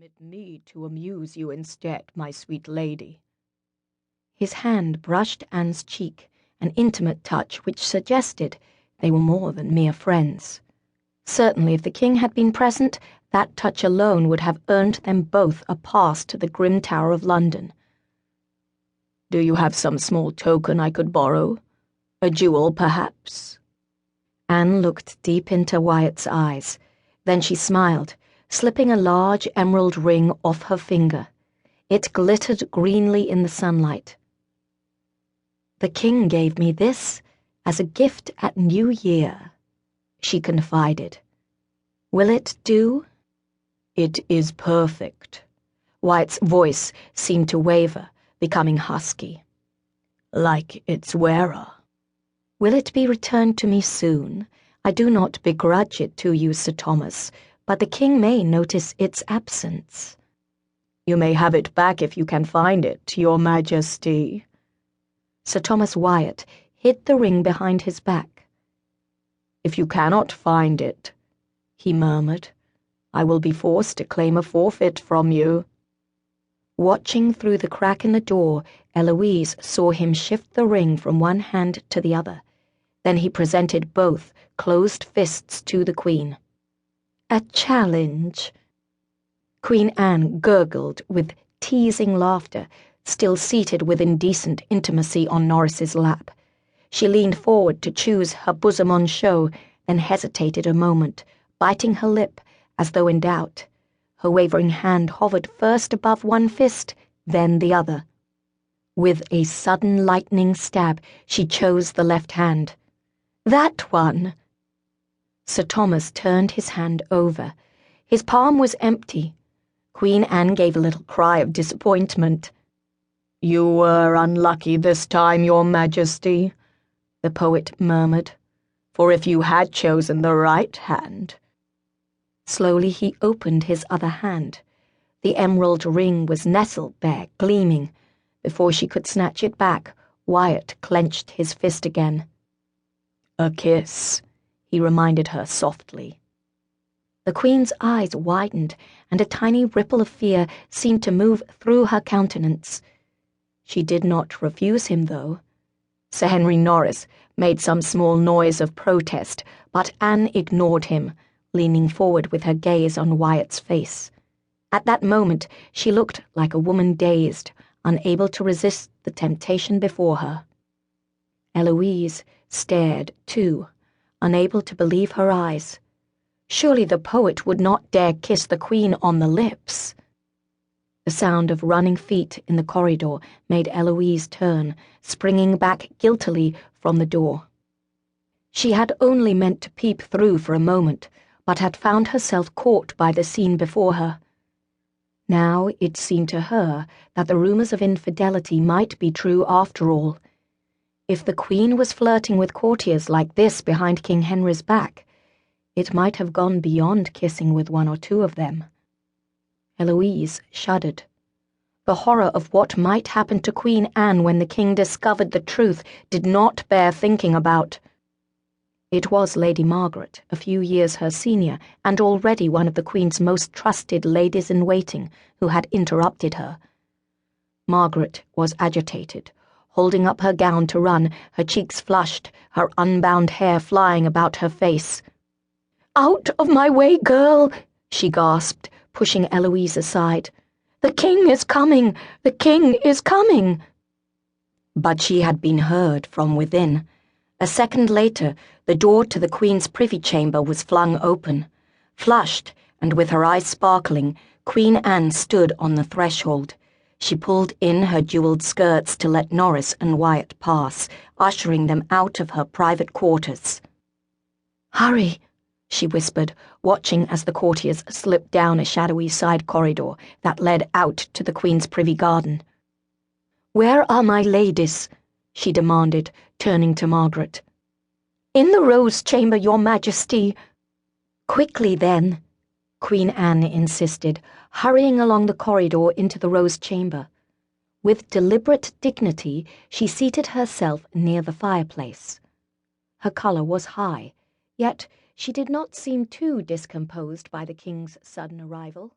Permit me to amuse you instead, my sweet lady." His hand brushed Anne's cheek, an intimate touch which suggested they were more than mere friends. Certainly, if the king had been present, that touch alone would have earned them both a pass to the grim Tower of London. "Do you have some small token I could borrow? A jewel, perhaps?" Anne looked deep into Wyatt's eyes. Then she smiled, slipping a large emerald ring off her finger. It glittered greenly in the sunlight. "The king gave me this as a gift at New Year," she confided. "Will it do?" "It is perfect." Wyatt's voice seemed to waver, becoming husky. "Like its wearer." "Will it be returned to me soon? I do not begrudge it to you, Sir Thomas, but the king may notice its absence." "You may have it back if you can find it, Your Majesty." Sir Thomas Wyatt hid the ring behind his back. "If you cannot find it," he murmured, "I will be forced to claim a forfeit from you." Watching through the crack in the door, Eloise saw him shift the ring from one hand to the other. Then he presented both closed fists to the Queen. "A challenge." Queen Anne gurgled with teasing laughter, still seated with indecent intimacy on Norris's lap. She leaned forward to choose her bosom on show, then hesitated a moment, biting her lip as though in doubt. Her wavering hand hovered first above one fist, then the other. With a sudden lightning stab, she chose the left hand. "That one!" Sir Thomas turned his hand over. His palm was empty. Queen Anne gave a little cry of disappointment. "You were unlucky this time, Your Majesty," the poet murmured, "for if you had chosen the right hand—" Slowly he opened his other hand. The emerald ring was nestled there, gleaming. Before she could snatch it back, Wyatt clenched his fist again. "A kiss," he reminded her softly. The Queen's eyes widened, and a tiny ripple of fear seemed to move through her countenance. She did not refuse him, though. Sir Henry Norris made some small noise of protest, but Anne ignored him, leaning forward with her gaze on Wyatt's face. At that moment, she looked like a woman dazed, unable to resist the temptation before her. Eloise stared, too, unable to believe her eyes. Surely the poet would not dare kiss the Queen on the lips. The sound of running feet in the corridor made Eloise turn, springing back guiltily from the door. She had only meant to peep through for a moment, but had found herself caught by the scene before her. Now it seemed to her that the rumors of infidelity might be true after all. If the Queen was flirting with courtiers like this behind King Henry's back, it might have gone beyond kissing with one or two of them. Eloise shuddered. The horror of what might happen to Queen Anne when the king discovered the truth did not bear thinking about. It was Lady Margaret, a few years her senior, and already one of the Queen's most trusted ladies-in-waiting, who had interrupted her. Margaret was agitated, holding up her gown to run, her cheeks flushed, her unbound hair flying about her face. "Out of my way, girl!" she gasped, pushing Eloise aside. "The king is coming! The king is coming!" But she had been heard from within. A second later, the door to the Queen's privy chamber was flung open. Flushed, and with her eyes sparkling, Queen Anne stood on the threshold. She pulled in her jewelled skirts to let Norris and Wyatt pass, ushering them out of her private quarters. "Hurry," she whispered, watching as the courtiers slipped down a shadowy side corridor that led out to the Queen's privy garden. "Where are my ladies?" she demanded, turning to Margaret. "In the Rose Chamber, Your Majesty." "Quickly, then," Queen Anne insisted, hurrying along the corridor into the Rose Chamber. With deliberate dignity, she seated herself near the fireplace. Her colour was high, yet she did not seem too discomposed by the king's sudden arrival.